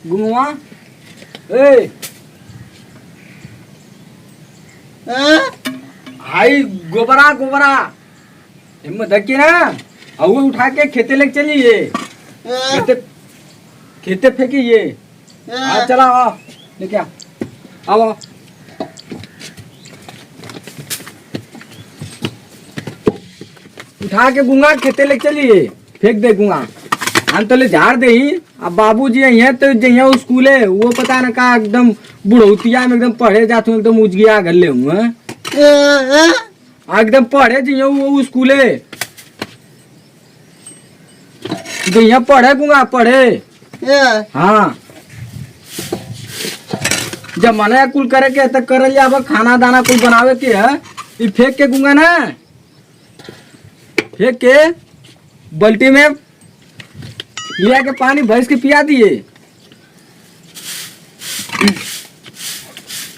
गुंगवा ए high गोबरा गोबरा हिम्मत धक्की ना हवा उठा के खेते लेके चलिए खेते फेंकिए चला आओ लेके आओ उठा के गुंगा खेते लेके चलिए फेंक दे गुंगा हम तो ले झाड़ दे ही अब बाबूजी यहाँ तो जहाँ स्कूल है वो पता ना का एकदम बुढ़ौतिया में एकदम पढ़े जाते हूँ एकदम उजगिया गले हूँ एकदम पढ़े जहाँ वो स्कूल है जहाँ पढ़े गुंगा पढ़े हाँ जब मना कुल करे के तो कर लिया अब खाना दाना कुल बनावे के है ये फेंक के गुंगा ना फेंक के बाल्टी में लिया के पानी भैंस के पिया दिए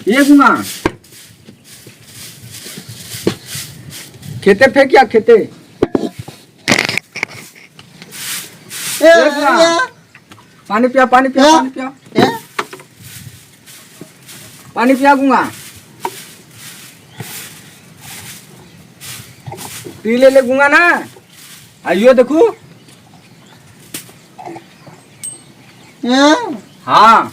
ये गुंगा खेते फेंकिया खेते पानी पिया पानी पिया पानी पिया पानी पिया गुंगा पी ले गुंगा ना आइयो देखो हाँ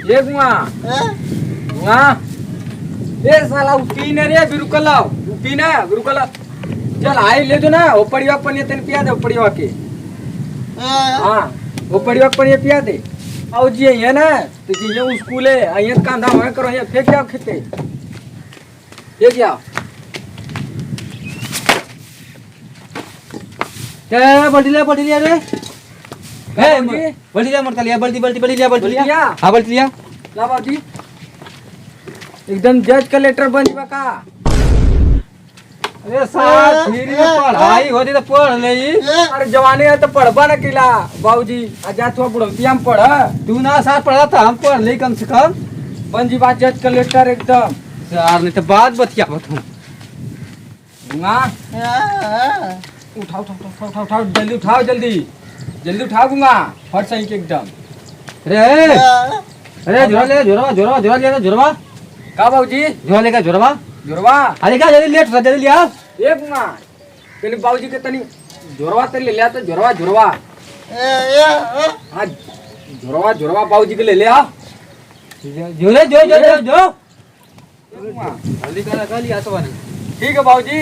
ये गुंगा गुंगा ये साला पीने रे बिरुकल पीना बिरुकल चल आई ले दो ना वो परिवा पर तेन पिया दे परिवा के हाँ वो परिवा पर पिया दे आओ जी है ना तो जी ये स्कूल है ये कांधा वहाँ करो ये फेंक जाओ खेते ये क्या बल्टी लिया रे बल्टी लिया मरता लिया बल्टी लिया हाँ बल्टी लिया ला बाबूजी एकदम जज कलेक्टर बन जावा का अरे साहब फिर पढ़ाई होती तो पढ़ ले अरे जवानी है तो पढ़बा ना किला बाबूजी आजा तो बुढ़ौतिया में पढ़ तू ना साथ पढ़ा था हम पढ़ ले कम से कम बन जी बात जज कलेक्टर एकदम यार नहीं तो बात बतिया बताऊं गुंगा उठाओ जल्दी उठाओ जल्दी उठाओ गुंगा फट सही के एकदम अरे झोरा लिया झोरवा का बाबूजी झोरा लेकर झोरवा अरे क्या जल्दी लेट जल्दी लिया ए गुंगा तेरे बाबूजी के तनी झोरवा तेरे ले लिया तो झोरवा हाँ झोरवा बाबूजी के ले लिया जो जल्दी कर लिया तो ठीक है बाबूजी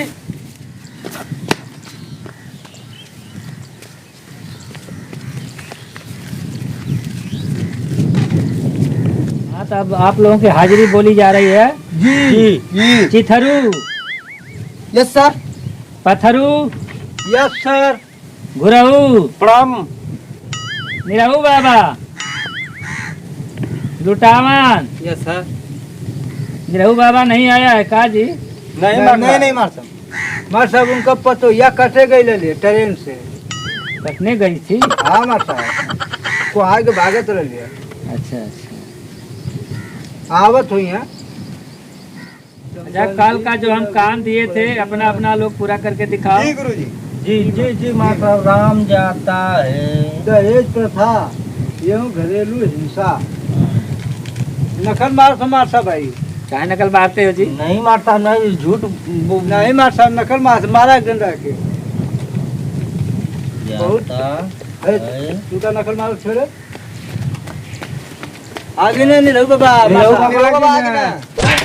हाँ तो अब आप लोगों की हाजिरी बोली जा रही है जी चिथरू yes sir पथरू yes sir Ghurhu प्रणाम निरहू बाबा लुटावन यस सर निरहू बाबा नहीं आया है का जी नहीं मार साहब उनका पतो या कटे गई ले ट्रेन से कटने गई थी हाँ मार साहब को आगे भागे तो ले लिया अच्छा आवत हुई है अच्छा कल का जो हम काम दिए थे अपना अपना लोग पूरा करके दिखाओ जी गुरु जी माँ साहब राम जाता है दहेज प्रथा एवं घरेलू हिंसा नकल मारता भाई चाहे नकल मारते हो जी नहीं मारता नहीं झूठ नहीं मारता नकल मारा एक दिन रह के बहुत नकल मारो छोड़े आगे नहीं रघु बाबा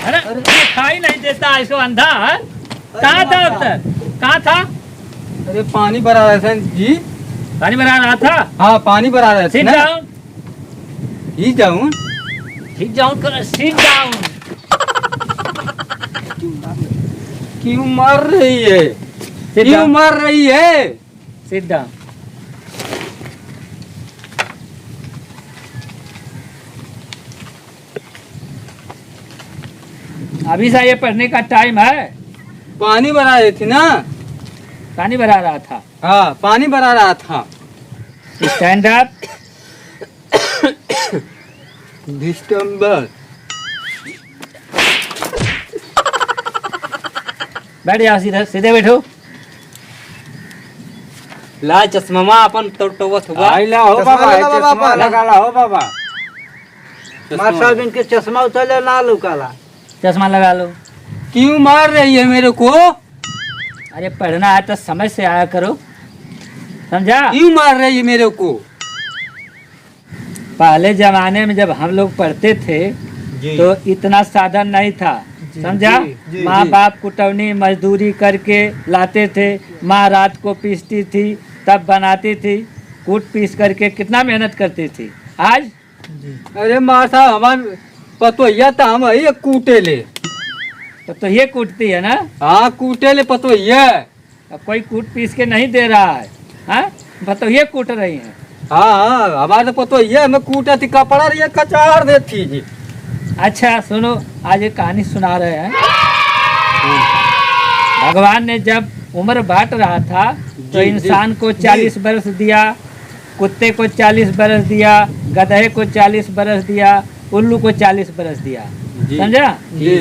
अरे दिखाई नहीं देता इसको अंधा है कहाँ था अब तक कहाँ था अरे पानी भरा रहा था जी पानी भरा रहा था हाँ पानी भरा रहा था सिट डाउन ही जाऊं सिट डाउन क्यों मर रही है क्यों मर रही है सिट डाउन अभी से ये पढ़ने का टाइम है पानी भरा रही थी ना पानी भरा रहा था हाँ पानी भरा रहा था स्टैंड अप दिसंबर बैठ जाओ सीधे सीधे बैठो ला चश्मा अपन टोटवत हुआ आई ला हो चश्मा बाबा लगा चश्मा बाबा। लगा ला हो बाबा मार साहब इनके चश्मा उतर ना लुकाला। चश्मा लगा लो। क्यों मार रही है मेरे को? अरे पढ़ना है तो समझ से आया करो, समझा? क्यों मार रही है मेरे को? पहले जमाने में जब हम लोग पढ़ते थे तो इतना साधन नहीं था, समझा? जी, माँ जी। बाप कुटवनी मजदूरी करके लाते थे, माँ रात को पीसती थी तब बनाती थी, कूट पीस करके कितना मेहनत करती थी। आज अरे मार साहब हमार पतोहिया तो हम है कूटे ले। तो ये कूटती है ना, हाँ कूटे ले पतोहिया। अब कोई कूट पीस के नहीं दे रहा है, हाँ तो ये कूट रही हैं। हाँ हाँ हमारे तो पतोहिया मैं कूटे थी कपड़ा रही कचार देती जी। अच्छा सुनो, आज एक कहानी सुना रहे हैं। भगवान ने जब उम्र बांट रहा था तो जी, इंसान को जी। 40 बरस दिया, कुत्ते को 40 बरस दिया, गधे को 40 बरस दिया, उल्लू को 40 बरस दिया, जी। समझा? जी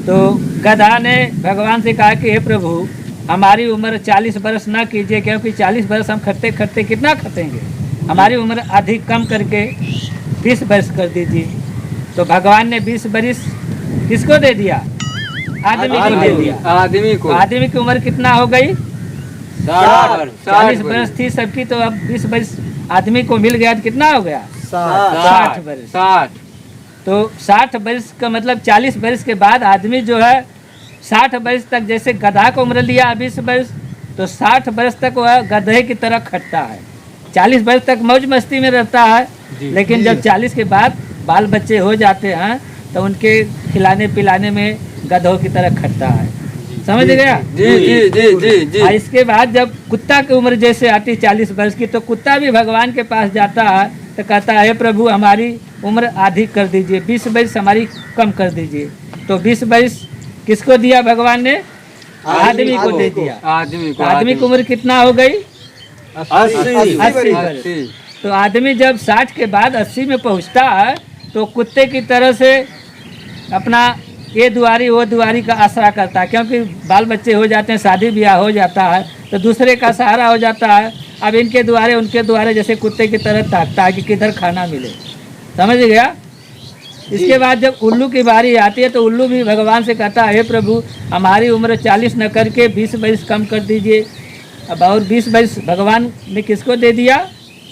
तो गधा ने भगवान से कहा कि हे प्रभु हमारी उम्र 40 बरस ना कीजिए, क्योंकि 40 बरस हम खटते खटते कितना खटेंगे, हमारी उम्र अधिक कम करके 20 बरस कर दीजिए। तो भगवान ने 20 बरस किसको दे दिया? आदमी को दे दिया। आदमी को तो आदमी की उम्र कितना हो गई? 40 बरस थी सबकी, तो अब 20 बरस आदमी को मिल गया तो कितना हो गया? 60 बरस। 60। तो 60 बरस का मतलब 40 बरस के बाद आदमी जो है 60 बरस तक, जैसे गधा को उम्र लिया 20 बरस, तो 60 बरस तक वह गधे की तरह खटता है। 40 बरस तक मौज मस्ती में रहता है, लेकिन जब 40 के बाद बाल बच्चे हो जाते हैं तो उनके खिलाने पिलाने में गधों की तरह खटता है, समझ गया? जी जी जी जी जी। और इसके बाद जब कुत्ता की उम्र जैसे आती 40 वर्ष की, तो कुत्ता भी भगवान के पास जाता है तो कहता है प्रभु हमारी उम्र आधी कर दीजिए, 20 वर्ष हमारी कम कर दीजिए। तो 20 वर्ष किसको दिया भगवान ने? आदमी को दे दिया। आदमी को आदमी की उम्र कितना हो गई? 80 80। तो आदमी जब 60 के बाद 80 में पहुंचता है तो कुत्ते की तरह से अपना ये दुआरी वो दुआरी का आसरा करता है, क्योंकि बाल बच्चे हो जाते हैं, शादी ब्याह हो जाता है तो दूसरे का सहारा हो जाता है। अब इनके द्वारे उनके द्वारे जैसे कुत्ते की तरह ताकता है कि किधर खाना मिले, समझ गया? इसके बाद जब उल्लू की बारी आती है तो उल्लू भी भगवान से कहता है हे प्रभु हमारी उम्र 40 न करके 20 वर्ष कम कर दीजिए। अब और 20 वर्ष भगवान ने किसको दे दिया?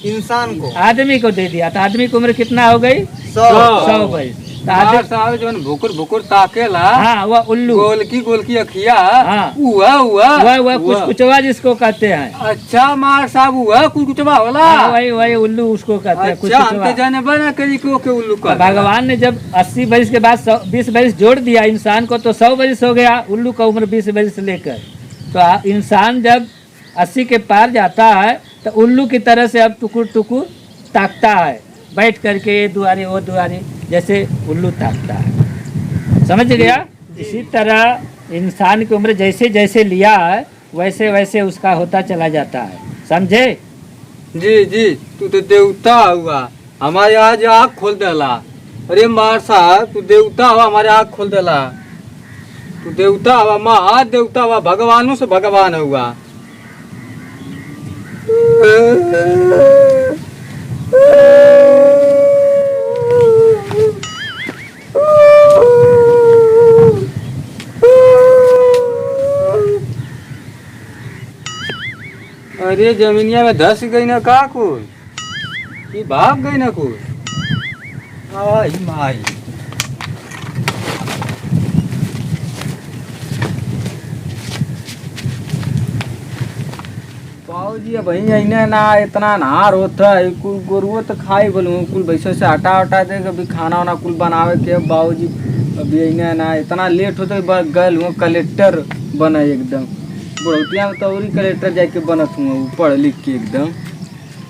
इंसान को आदमी को दे दिया। तो आदमी की उम्र कितना हो गई? 100 वर्ष। तो मार साहब जो भुकुर भुकुर ताकेला। हाँ वह उल्लू, गोल की अखिया। हाँ। वह कुचकुचवा जिसको कहते हैं। अच्छा मार साहब वह कुचकुचवा होला। हाँ, वही उल्लू उसको कहते हैं, अच्छा हम कुचकुचवा। तो जाने बना करी के उल्लू का। भगवान ने जब 80 वर्ष के बाद 20 वर्ष जोड़ दिया इंसान को, तो 100 वर्ष हो गया उल्लू का उम्र 20 वर्ष से लेकर। तो इंसान जब 80 के पार जाता है तो उल्लू की तरह से अब टुकुर टुकुर ताकता है, बैठ करके ये दुआरे वो दुआरे जैसे उल्लू ताकता है, समझ गया? इसी तरह इंसान की उम्र जैसे जैसे लिया है वैसे वैसे उसका होता चला जाता है, समझे? जी जी तू तो देवता हुआ, हमारे आज आँख खोल देला। अरे मार साहब तू देवता हुआ, हमारे आँख खोल देला। तू देवता हुआ, महा देवता हुआ, भगवानों से भगवान हुआ। अरे जमीनिया में धस गई ना का कुल, ये भाग गई ना कुल। आई माई बाबूजी अब अहिने ना इतना नार होता है, कुल गोरुआ तो खाई बोलूँ, कुल वैसे से हटा हटा दे कभी खाना वाना कुल बनावे के। बाबूजी अभी अहिने ना इतना लेट होता है, गल हुआ कलेक्टर बना एकदम। बुढ़ौतिया में तो और ही कलेक्टर जाके बनत हुआ पढ़ लिख के एकदम।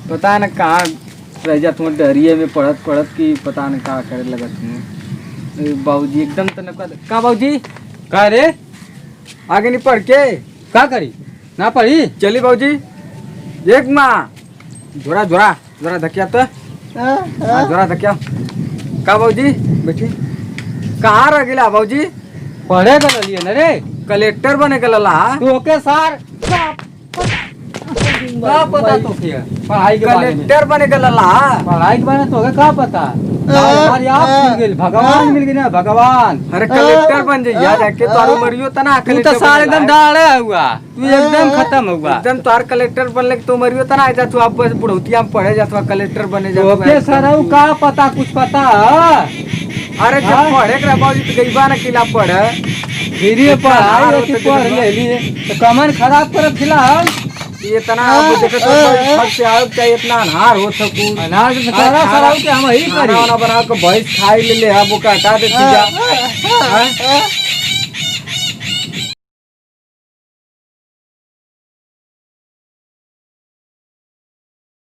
पता न कहाँ रह जात हुआ डरिए में पढ़त पढ़त की पता न कहाँ करे लगत हुआ। बाबूजी एकदम तो न का बाबूजी का रे आगे नहीं पढ़ के का करी ना पढ़ी चली बाबूजी एक माँ जोरा जोरा जोरा धकिया तो जोरा धकिया का बाबूजी बैठी कहाँ रह गिला बाबूजी? पढ़े के लिए न रे कलेक्टर बने के लला तू ओके सार क्या पता तो फिर पढ़ाई के बारे में कलेक्टर बने के लला। पढ़ाई के बारे में तो क्या पता हमारी आप मिल गई भगवान मिल गई ना भगवान अरे कलेक्टर बन जाइए जाके तारू मरियो तना तू तो सारे एकदम डाले हुआ तू एकदम खत्म हुआ एकदम तार कलेक्टर बनले के तू मरियो तना जा तू आप बस बुढ़ौतिया में पढ़े जा तू कलेक्टर बने जा ओके सर का पता कुछ पता है? अरे जब पढ़े के बाबूजी तो गईबा ना किला पढ़े फिर ये पढ़ाई है कि पढ़ ले लिए तो कमन खराब कर फिलहाल ये तना अब देखे तो फट से आओ चाहिए इतना अनहार हो सकू अनाज में सारा सारा के हम ही खाना करी वाना बना के भैंस खाई ले ले हम का हटा दे जा